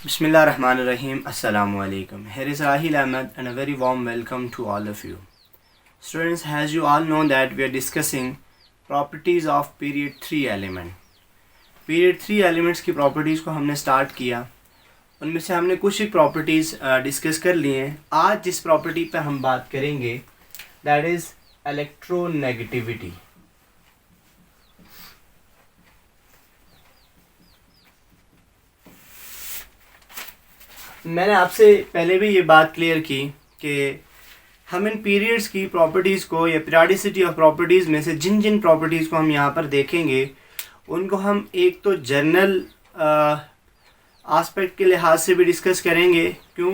Bismillahirrahmanirrahim. Assalamu alaikum. Here is Rahil Ahmed and a very warm welcome to all of you. Students, as you all know that we are discussing properties of period 3 element. Period 3 elements की properties को हमने start किया. उनमें से हमने कुछ ही properties discuss कर लिए हैं. आज जिस property पे हम बात करेंगे that is electronegativity. मैंने आपसे पहले भी ये बात क्लियर की कि हम इन पीरियड्स की प्रॉपर्टीज़ को या पीरियडिसिटी ऑफ प्रॉपर्टीज़ में से जिन जिन प्रॉपर्टीज़ को हम यहाँ पर देखेंगे उनको हम एक तो जर्नल आस्पेक्ट के लिहाज से भी डिस्कस करेंगे, क्यों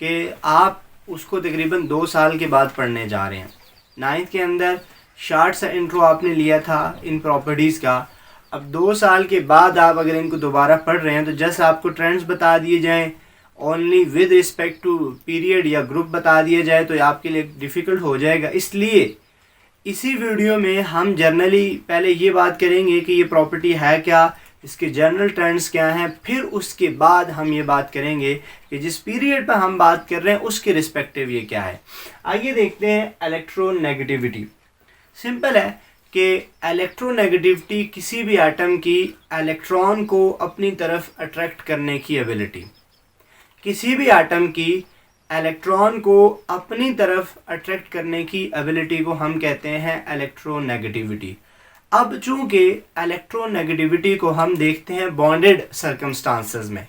कि आप उसको तकरीबन 2 साल के बाद पढ़ने जा रहे हैं. 9th के अंदर शार्ट सा इंट्रो आपने लिया था इन प्रॉपर्टीज़ का. अब 2 साल के बाद आप अगर इनको दोबारा पढ़ रहे हैं तो जस्ट आपको ट्रेंड्स बता दिए जाएँ, only with respect to period या ग्रुप बता दिया जाए तो आपके लिए डिफ़िकल्ट हो जाएगा. इसलिए इसी वीडियो में हम जनरली पहले ये बात करेंगे कि ये प्रॉपर्टी है क्या, इसके जनरल ट्रेंड्स क्या हैं, फिर उसके बाद हम ये बात करेंगे कि जिस पीरियड पर हम बात कर रहे हैं उसके रिस्पेक्टिव ये क्या है. आइए देखते हैं इलेक्ट्रोनेगेटिविटी. सिंपल है कि इलेक्ट्रोनेगेटिविटी किसी भी एटम की इलेक्ट्रॉन को अपनी तरफ अट्रैक्ट करने की एबिलिटी, किसी भी एटम की इलेक्ट्रॉन को अपनी तरफ अट्रैक्ट करने की एबिलिटी को हम कहते हैं इलेक्ट्रोनेगेटिविटी. अब चूंकि इलेक्ट्रोनेगेटिविटी को हम देखते हैं बॉन्डेड सर्कमस्टांसेस में,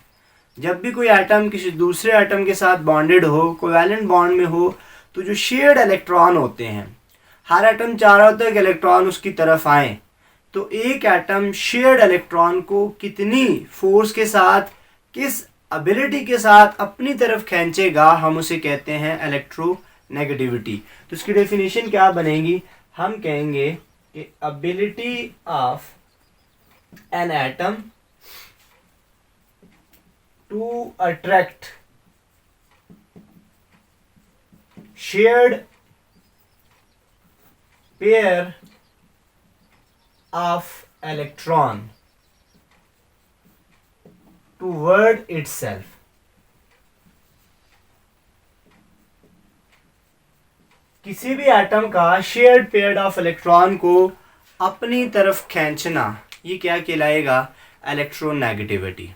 जब भी कोई एटम किसी दूसरे एटम के साथ बॉन्डेड हो, कोवैलेंट बॉन्ड में हो, तो जो शेयर्ड इलेक्ट्रॉन होते हैं, हर एटम चाह रहा होता है कि इलेक्ट्रॉन उसकी तरफ आए, तो एक एटम शेयर्ड इलेक्ट्रॉन को कितनी फोर्स के साथ, किस एबिलिटी के साथ अपनी तरफ खींचेगा, हम उसे कहते हैं इलेक्ट्रोनेगेटिविटी. तो इसकी डेफिनेशन क्या बनेगी, हम कहेंगे कि ability of an atom to attract shared pair of electron toward itself. किसी भी एटम का शेयर्ड पेयर ऑफ इलेक्ट्रॉन को अपनी तरफ खींचना, ये क्या कहलाएगा, इलेक्ट्रोनेगेटिविटी.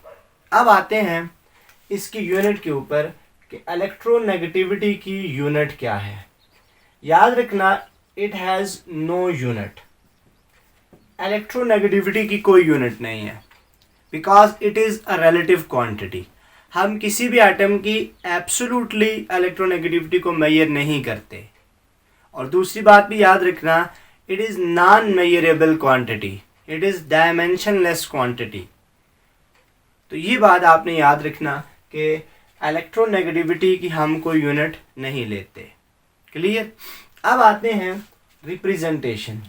अब आते हैं इसकी यूनिट के ऊपर कि इलेक्ट्रोनेगेटिविटी की यूनिट क्या है. याद रखना, it has no unit. Electronegativity की कोई यूनिट नहीं है, because it is a relative quantity. हम किसी भी एटम की एब्सोल्युटली इलेक्ट्रोनेगेटिविटी को मेजर नहीं करते. और दूसरी बात भी याद रखना, it is non measurable quantity, it is dimensionless quantity. तो ये बात आपने याद रखना कि इलेक्ट्रोनेगेटिविटी की हम कोई यूनिट नहीं लेते. क्लियर. अब आते हैं रिप्रेजेंटेशन.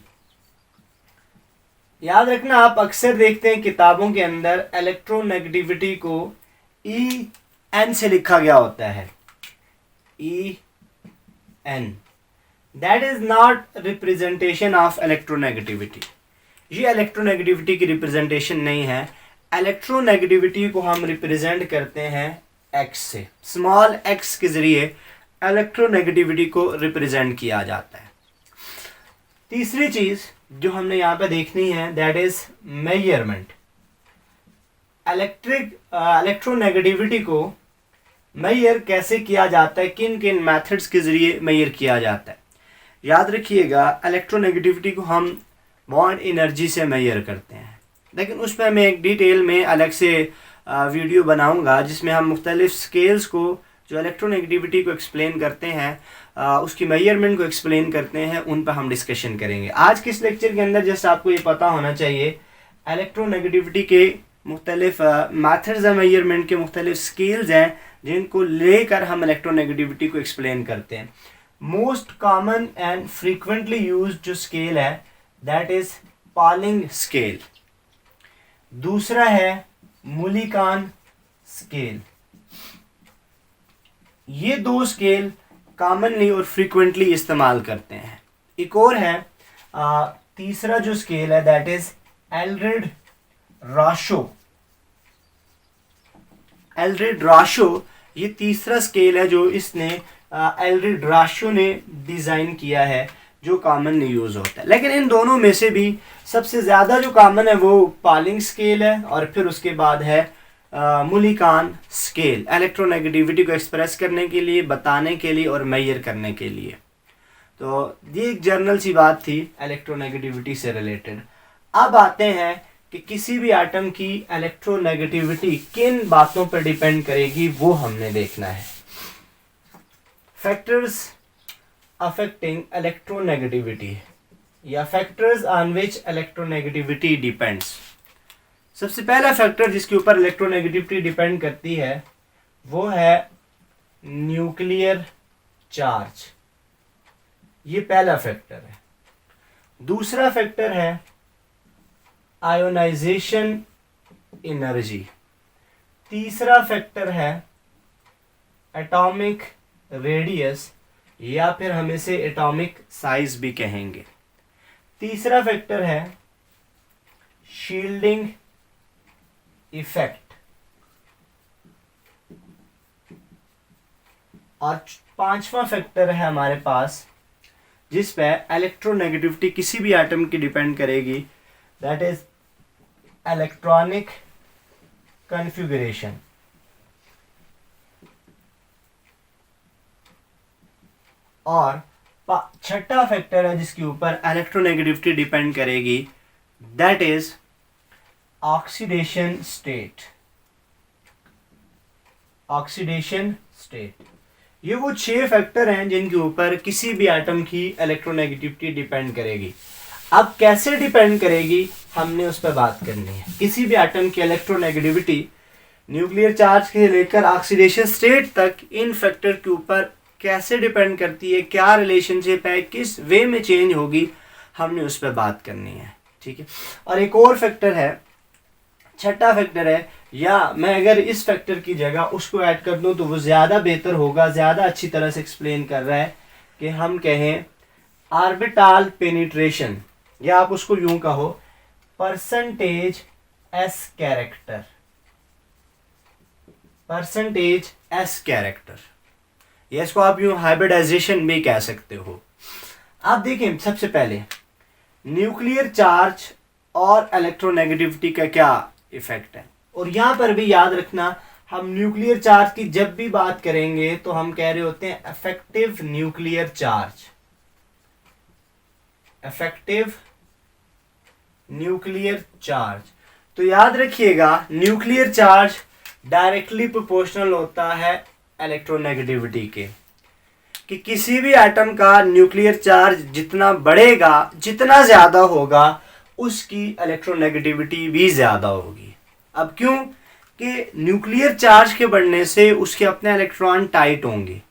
याद रखना, आप अक्सर देखते हैं किताबों के अंदर इलेक्ट्रोनेगेटिविटी को EN से लिखा गया होता है. EN. That is not representation of electronegativity. ये इलेक्ट्रोनेगेटिविटी की रिप्रेजेंटेशन नहीं है. इलेक्ट्रोनेगेटिविटी को हम रिप्रेजेंट करते हैं X से. स्मॉल x के जरिए इलेक्ट्रोनेगेटिविटी को रिप्रेजेंट किया जाता है. तीसरी चीज जो हमने यहाँ पे देखनी है दैट इज मेजरमेंट. इलेक्ट्रोनेगेटिविटी को मेजर कैसे किया जाता है, किन किन मेथड्स के ज़रिए मेजर किया जाता है. याद रखिएगा, इलेक्ट्रोनेगेटिविटी को हम बॉन्ड एनर्जी से मेजर करते हैं, लेकिन उस पर मैं एक डिटेल में अलग से वीडियो बनाऊंगा जिसमें हम मुख्तलिफ स्केल्स को जो इलेक्ट्रोनेगेटिविटी को एक्सप्लेन करते हैं, उसकी मेजरमेंट को एक्सप्लेन करते हैं, उन पर हम डिस्कशन करेंगे. आज के इस लेक्चर के अंदर जस्ट आपको ये पता होना चाहिए इलेक्ट्रोनेगेटिविटी के मुख्तलिफ मेथड्स हैं, मेजरमेंट के मुख्तलिफ स्केल्स हैं जिनको लेकर हम इलेक्ट्रोनेगेटिविटी को एक्सप्लेन करते हैं. Most common and frequently use जो स्केल है दैट इज पॉलिंग स्केल. दूसरा है मुलिकान स्केल. ये 2 स्केल कॉमनली और फ्रीक्वेंटली इस्तेमाल करते हैं. एक और है तीसरा जो स्केल है दैट इज एल्ड्रेड राशो. एल्ड्रेड राशो, ये तीसरा स्केल है जो इसने एल्ड्रेड राशो ने डिज़ाइन किया है, जो कॉमन यूज़ होता है। लेकिन इन दोनों में से भी सबसे ज़्यादा जो कॉमन है वो पालिंग स्केल है, और फिर उसके बाद है मुलिकान स्केल, इलेक्ट्रोनेगेटिविटी को एक्सप्रेस करने के लिए, बताने के लिए और मेजर करने के लिए। तो ये एक जर्नल सी बात थी इलेक्ट्रोनेगेटिविटी से रिलेटेड। अब आते हैं कि किसी भी एटम की इलेक्ट्रोनेगेटिविटी किन बातों पर डिपेंड करेगी, वो हमने देखना है। फैक्टर्स अफेक्टिंग इलेक्ट्रोनेगेटिविटी या factors on which electronegativity depends. सबसे पहला फैक्टर जिसके ऊपर इलेक्ट्रोनेगेटिविटी डिपेंड करती है वो है न्यूक्लियर चार्ज। ये पहला फैक्टर है। दूसरा फैक्टर है आयोनाइजेशन एनर्जी। तीसरा फैक्टर है एटॉमिक रेडियस, या फिर हम इसे एटॉमिक साइज भी कहेंगे। तीसरा फैक्टर है शील्डिंग इफेक्ट, और पांचवा फैक्टर है हमारे पास जिस पे इलेक्ट्रोनेगेटिविटी किसी भी एटम की डिपेंड करेगी, दैट इज इलेक्ट्रॉनिक कॉन्फ़िगरेशन। और छठा फैक्टर है जिसके ऊपर इलेक्ट्रोनेगेटिविटी डिपेंड करेगी, that is oxidation state. Oxidation state, ये वो 6 फैक्टर हैं जिनके ऊपर किसी भी एटम की इलेक्ट्रोनेगेटिविटी डिपेंड करेगी। अब कैसे डिपेंड करेगी हमने उस पर बात करनी है। किसी भी एटम की इलेक्ट्रोनेगेटिविटी न्यूक्लियर चार्ज से लेकर ऑक्सीडेशन स्टेट तक इन फैक्टर के ऊपर कैसे डिपेंड करती है, क्या रिलेशनशिप है, किस वे में चेंज होगी, हमने उस पर बात करनी है। ठीक है। और एक और फैक्टर है, छठा फैक्टर है, या मैं अगर इस फैक्टर की जगह उसको ऐड कर दूं तो वो ज़्यादा बेहतर होगा, ज़्यादा अच्छी तरह से एक्सप्लेन कर रहा है कि हम कहें ऑर्बिटल पेनिट्रेशन, या आप उसको यूं कहो percentage S character. Percentage S character, या इसको आप यूं हाइब्रिडाइजेशन भी कह सकते हो। आप देखें सबसे पहले न्यूक्लियर चार्ज और इलेक्ट्रोनेगेटिविटी का क्या इफेक्ट है। और यहां पर भी याद रखना, हम न्यूक्लियर चार्ज की जब भी बात करेंगे तो हम कह रहे होते हैं effective nuclear charge. Effective nuclear charge, तो याद रखिएगा न्यूक्लियर चार्ज डायरेक्टली प्रोपोर्शनल होता है इलेक्ट्रोनेगेटिविटी के, कि किसी भी एटम का न्यूक्लियर चार्ज जितना बढ़ेगा, जितना ज़्यादा होगा, उसकी इलेक्ट्रोनेगेटिविटी भी ज़्यादा होगी। अब क्यों? कि न्यूक्लियर चार्ज के बढ़ने से उसके अपने इलेक्ट्रॉन टाइट होंगे,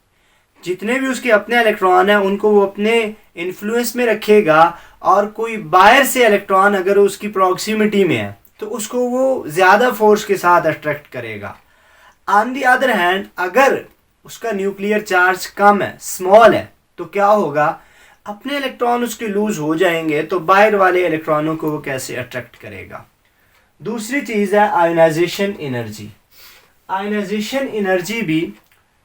जितने भी उसके अपने इलेक्ट्रॉन हैं उनको वो अपने इन्फ्लुएंस में रखेगा, और कोई बाहर से इलेक्ट्रॉन अगर उसकी प्रॉक्सिमिटी में है तो उसको वो ज़्यादा फोर्स के साथ अट्रैक्ट करेगा। ऑन दी अदर हैंड अगर उसका न्यूक्लियर चार्ज कम है, स्मॉल है, तो क्या होगा, अपने इलेक्ट्रॉन उसके लूज हो जाएंगे, तो बाहर वाले इलेक्ट्रॉनों को वो कैसे अट्रैक्ट करेगा। दूसरी चीज़ है आयोनाइजेशन एनर्जी। आयोनाइजेशन एनर्जी भी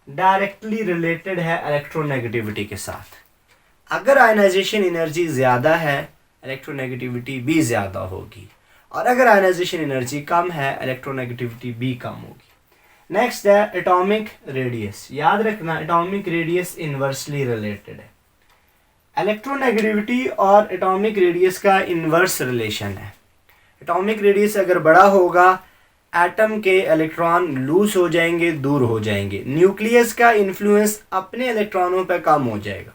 डायरेक्टली रिलेटेड है इलेक्ट्रोनेगेटिविटी के साथ। अगर आयोनाइजेशन एनर्जी ज़्यादा है, इलेक्ट्रोनेगेटिविटी भी ज़्यादा होगी, और अगर आयोनाइजेशन एनर्जी कम है, इलेक्ट्रोनेगेटिविटी भी कम होगी। नेक्स्ट है एटॉमिक रेडियस। याद रखना एटॉमिक रेडियस इन्वर्सली रिलेटेड है। इलेक्ट्रोनेगेटिविटी और एटॉमिक रेडियस का इन्वर्स रिलेशन है। एटॉमिक रेडियस अगर बड़ा होगा, एटम के इलेक्ट्रॉन लूज हो जाएंगे, दूर हो जाएंगे, न्यूक्लियस का इन्फ्लुएंस अपने इलेक्ट्रॉनों पर कम हो जाएगा।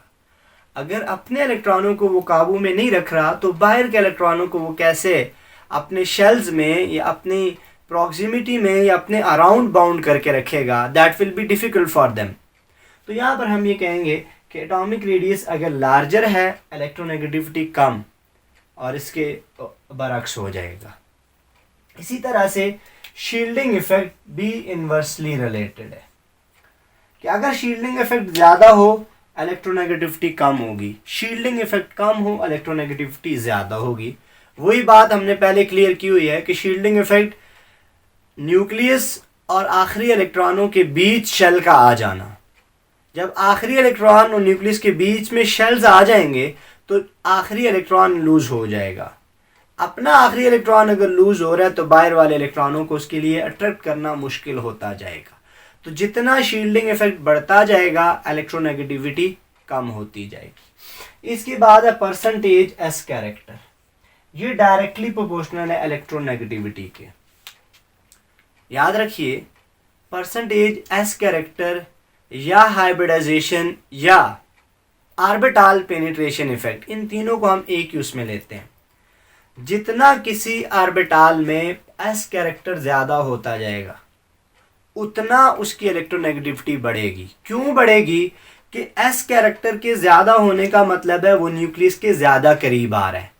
अगर अपने इलेक्ट्रॉनों को वो काबू में नहीं रख रहा, तो बाहर के इलेक्ट्रॉनों को वो कैसे अपने शेल्स में या अपनी प्रॉक्सिमिटी में या अपने अराउंड बाउंड करके रखेगा, that will be difficult for them. तो यहाँ पर हम ये कहेंगे कि एटॉमिक रेडियस अगर लार्जर है, इलेक्ट्रोनेगेटिविटी कम, और इसके बरक्स हो जाएगा। इसी तरह से शील्डिंग इफेक्ट भी इन्वर्सली रिलेटेड है, कि अगर शील्डिंग इफेक्ट ज़्यादा हो, इलेक्ट्रोनेगेटिविटी कम होगी, शील्डिंग इफेक्ट कम हो, इलेक्ट्रोनेगेटिविटी ज़्यादा होगी। वही बात हमने पहले क्लियर की हुई है कि शील्डिंग इफेक्ट न्यूक्लियस और आखिरी इलेक्ट्रॉनों के बीच शेल का आ जाना। जब आखिरी इलेक्ट्रॉन और न्यूक्लियस के बीच में शेल्स आ जाएंगे तो आखिरी इलेक्ट्रॉन लूज हो जाएगा। अपना आखिरी इलेक्ट्रॉन अगर लूज हो रहा है तो बाहर वाले इलेक्ट्रॉनों को उसके लिए अट्रैक्ट करना मुश्किल होता जाएगा। तो जितना शील्डिंग इफेक्ट बढ़ता जाएगा इलेक्ट्रोनेगेटिविटी कम होती जाएगी। इसके बाद है परसेंटेज एस कैरेक्टर। ये डायरेक्टली प्रोपोर्शनल है इलेक्ट्रोनेगेटिविटी के। याद रखिए परसेंटेज एस कैरेक्टर या हाइब्रिडाइजेशन या ऑर्बिटल पेनिट्रेशन इफेक्ट, इन तीनों को हम एक ही उसमें लेते हैं। जितना किसी ऑर्बिटल में एस कैरेक्टर ज़्यादा होता जाएगा उतना उसकी इलेक्ट्रोनेगेटिविटी बढ़ेगी। क्यों बढ़ेगी? कि एस कैरेक्टर के ज़्यादा होने का मतलब है वो न्यूक्लियस के ज़्यादा करीब आ रहा है।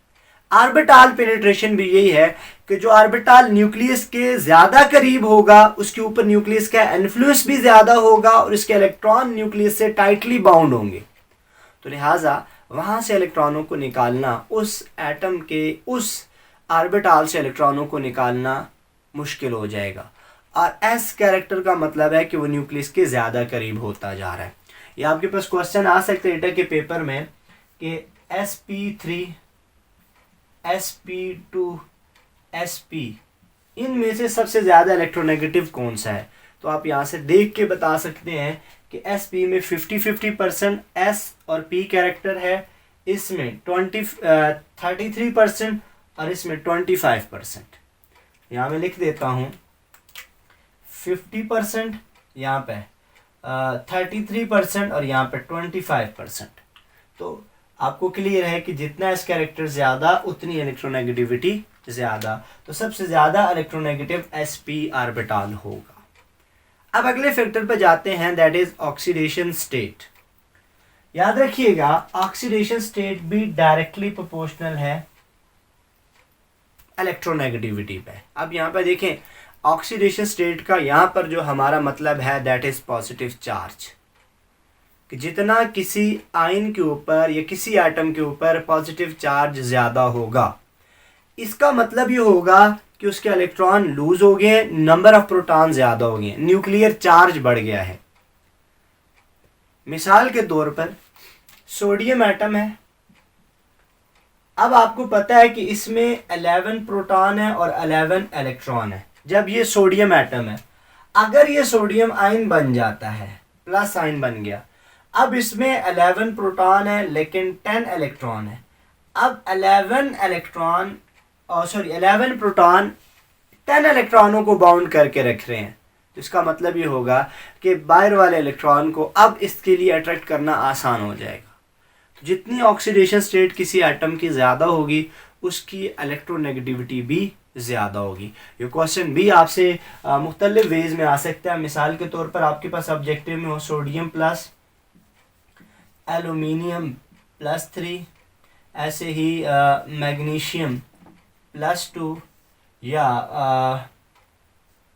ऑर्बिटल पेनिट्रेशन भी यही है कि जो ऑर्बिटल न्यूक्लियस के ज़्यादा करीब होगा उसके ऊपर न्यूक्लियस का इन्फ्लुएंस भी ज़्यादा होगा और इसके इलेक्ट्रॉन न्यूक्लियस से टाइटली बाउंड होंगे। तो लिहाजा वहाँ से इलेक्ट्रॉनों को निकालना, उस एटम के उस ऑर्बिटल से इलेक्ट्रॉनों को निकालना मुश्किल हो जाएगा। और एस कैरेक्टर का मतलब है कि वो न्यूक्लियस के ज़्यादा करीब होता जा रहा है। ये आपके पास क्वेश्चन आ सकते हैं के पेपर में कि sp3, sp2, sp इनमें से सबसे ज़्यादा इलेक्ट्रोनेगेटिव कौन सा है। तो आप यहाँ से देख के बता सकते हैं कि sp में 50-50% s और p कैरेक्टर है, इसमें 33% और इसमें 25%। यहाँ मैं लिख देता हूँ 50%, यहाँ पे 33% और यहाँ पे 25%। तो आपको क्लियर है कि जितना इस कैरेक्टर ज़्यादा उतनी इलेक्ट्रोनेगेटिविटी ज़्यादा। तो सबसे ज़्यादा इलेक्ट्रोनेगेटिव sp ऑर्बिटल होगा। अब अगले फैक्टर पर जाते हैं, दैट इज ऑक्सीडेशन स्टेट। याद रखिएगा ऑक्सीडेशन स्टेट भी डायरेक्टली प्रोपोर्शनल है इलेक्ट्रोनेगेटिविटी पे। अब यहाँ पर देखें ऑक्सीडेशन स्टेट का यहाँ पर जो हमारा मतलब है दैट इज पॉजिटिव चार्ज, कि जितना किसी आयन के ऊपर या किसी एटम के ऊपर पॉजिटिव चार्ज ज़्यादा होगा इसका मतलब ये होगा कि उसके इलेक्ट्रॉन लूज हो गए, नंबर ऑफ प्रोटॉन ज़्यादा हो गए, न्यूक्लियर चार्ज बढ़ गया है। मिसाल के तौर पर सोडियम एटम है। अब आपको पता है कि इसमें 11 प्रोटॉन है और 11 इलेक्ट्रॉन है। जब ये सोडियम एटम है, अगर ये सोडियम आयन बन जाता है, प्लस आयन बन गया, अब इसमें 11 प्रोटॉन है लेकिन 10 इलेक्ट्रॉन है। अब 11 प्रोटॉन 10 इलेक्ट्रॉनों को बाउंड करके रख रहे हैं। तो इसका मतलब ये होगा कि बाहर वाले इलेक्ट्रॉन को अब इसके लिए अट्रैक्ट करना आसान हो जाएगा। तो जितनी ऑक्सीडेशन स्टेट किसी एटम की ज़्यादा होगी उसकी इलेक्ट्रोनेगेटिविटी भी ज़्यादा होगी। ये क्वेश्चन भी आपसे मुख्तलिफ वेज में आ सकता है। मिसाल के तौर पर आपके पास ऑब्जेक्टिव में हो सोडियम प्लस एल्यूमिनियम +3, ऐसे ही मैग्नीशियम +2 या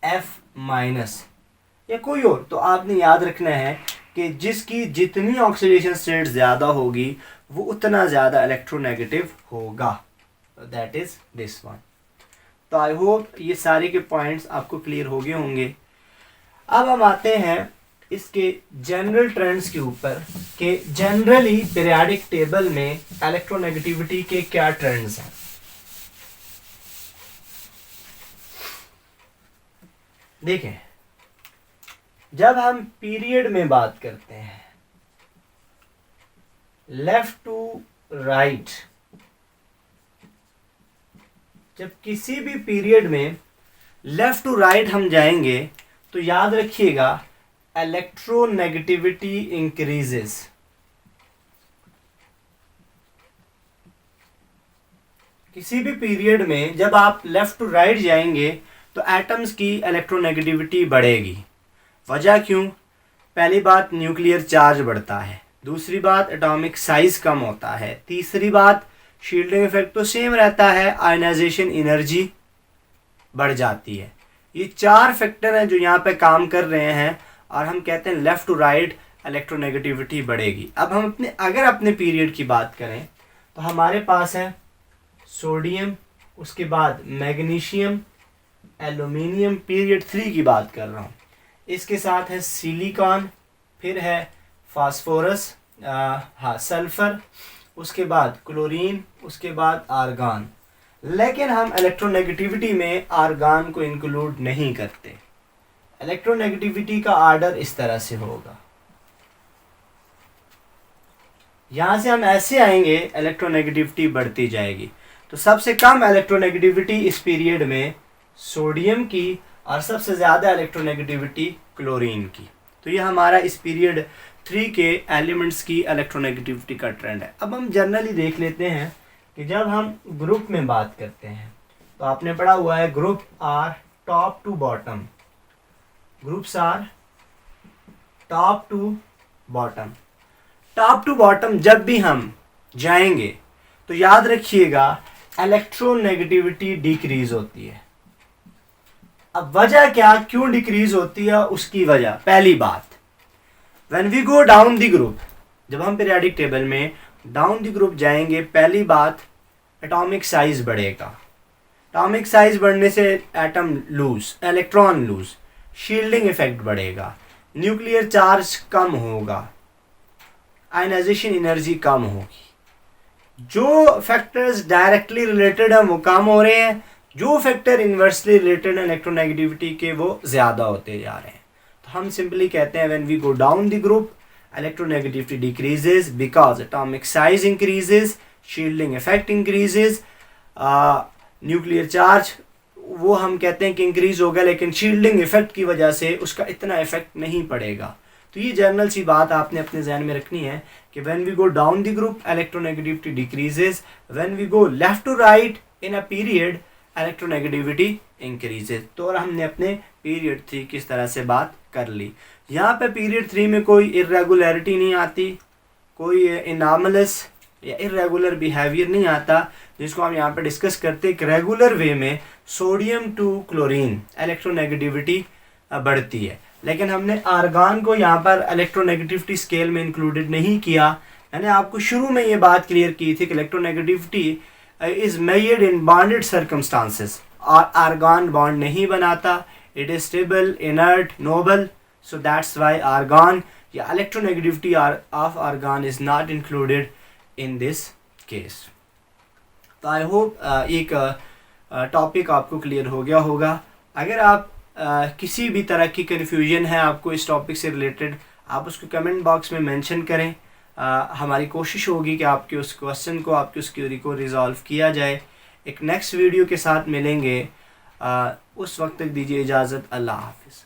F- या कोई और। तो आपने याद रखना है कि जिसकी जितनी ऑक्सीडेशन स्टेट ज़्यादा होगी वो उतना ज़्यादा इलेक्ट्रोनेगेटिव होगा। That is this one. तो आई होप ये सारे के पॉइंट्स आपको क्लियर हो गए होंगे। अब हम आते हैं इसके जनरल ट्रेंड्स के ऊपर कि जनरली पीरियोडिक टेबल में इलेक्ट्रोनेगेटिविटी के क्या ट्रेंड्स हैं। देखें, जब हम पीरियड में बात करते हैं लेफ्ट टू राइट, जब किसी भी पीरियड में लेफ्ट टू राइट हम जाएंगे तो याद रखिएगा इलेक्ट्रोनेगेटिविटी इंक्रीजेस। किसी भी पीरियड में जब आप लेफ्ट टू राइट जाएंगे तो एटम्स की इलेक्ट्रोनेगेटिविटी बढ़ेगी। वजह क्यों? पहली बात न्यूक्लियर चार्ज बढ़ता है, दूसरी बात एटॉमिक साइज कम होता है, तीसरी बात शील्डिंग इफेक्ट तो सेम रहता है, आयनाइजेशन एनर्जी बढ़ जाती है। ये 4 फैक्टर हैं जो यहाँ पे काम कर रहे हैं और हम कहते हैं लेफ़्ट टू राइट इलेक्ट्रोनेगेटिविटी बढ़ेगी। अब हम अगर अपने पीरियड की बात करें तो हमारे पास है सोडियम, उसके बाद मैग्नीशियम, एल्यूमिनियम पीरियड 3 की बात कर रहा हूँ। इसके साथ है सिलिकॉन, फिर है फास्फोरस, सल्फर, उसके बाद क्लोरीन, उसके बाद आर्गन। लेकिन हम इलेक्ट्रोनेगेटिविटी में आर्गन को इंक्लूड नहीं करते। इलेक्ट्रोनेगेटिविटी का आर्डर इस तरह से होगा, यहाँ से हम ऐसे आएंगे, इलेक्ट्रोनेगेटिविटी बढ़ती जाएगी। तो सबसे कम इलेक्ट्रोनेगेटिविटी इस पीरियड में सोडियम की और सबसे ज़्यादा इलेक्ट्रोनेगेटिविटी क्लोरीन की। तो ये हमारा इस पीरियड 3 के एलिमेंट्स की इलेक्ट्रोनेगेटिविटी का ट्रेंड है। अब हम जनरली देख लेते हैं कि जब हम ग्रुप में बात करते हैं तो आपने पढ़ा हुआ है group are top to bottom, groups are top to bottom. Top to bottom जब भी हम जाएंगे तो याद रखिएगा इलेक्ट्रोनेगेटिविटी डिक्रीज होती है। अब वजह क्या, क्यों डिक्रीज होती है, उसकी वजह, पहली बात, when we go down the group, जब हम पीरियोडिक टेबल में डाउन द ग्रुप जाएंगे, पहली बात एटॉमिक साइज बढ़ेगा। एटॉमिक साइज बढ़ने से atom loose, electron loose, shielding effect बढ़ेगा, न्यूक्लियर चार्ज कम होगा, आयनाइजेशन एनर्जी कम होगी। जो फैक्टर्स डायरेक्टली रिलेटेड हैं वो कम हो रहे हैं, जो फैक्टर इन्वर्सली रिलेटेड है इलेक्ट्रोनेगेटिविटी के वो ज़्यादा होते जा रहे हैं। तो हम सिंपली कहते हैं when we go down the group electronegativity decreases because atomic size increases, shielding effect increases, nuclear charge वो हम कहते हैं कि इंक्रीज हो गया, लेकिन शील्डिंग इफेक्ट की वजह से उसका इतना इफेक्ट नहीं पड़ेगा। तो ये जनरल सी बात आपने अपने जहन में रखनी है कि when we go down the group electronegativity decreases, when we go left to right in a period electronegativity increases. तो और हमने अपने पीरियड 3 किस तरह से बात कर ली। यहाँ पे पीरियड 3 में कोई इरेगुलरिटी नहीं आती, कोई इनॉर्मलस या इरेगुलर बिहेवियर नहीं आता, जिसको हम यहाँ पे डिस्कस करते हैं। एक रेगुलर वे में सोडियम टू क्लोरीन इलेक्ट्रोनेगेटिविटी बढ़ती है, लेकिन हमने आर्गन को यहाँ पर इलेक्ट्रोनेगेटिविटी स्केल में इंक्लूडेड नहीं किया। मैंने आपको शुरू में ये बात क्लियर की थी कि electronegativity is measured in bonded circumstances, और आर्गन बॉन्ड नहीं बनाता, it is stable, inert, noble, so that's why argon या electronegativity of argon is not included in this case. तो आई होप एक टॉपिक आपको क्लियर हो गया होगा। अगर आप किसी भी तरह की कन्फ्यूजन है आपको इस टॉपिक से रिलेटेड, आप उसको कमेंट बॉक्स में मेंशन करें। हमारी कोशिश होगी कि आपके उस क्वेश्चन को, आपकी उस क्वेरी को रिजॉल्व किया जाए। एक नेक्स्ट वीडियो के साथ मिलेंगे, उस वक्त तक दीजिए इजाज़त। अल्लाह हाफिज़।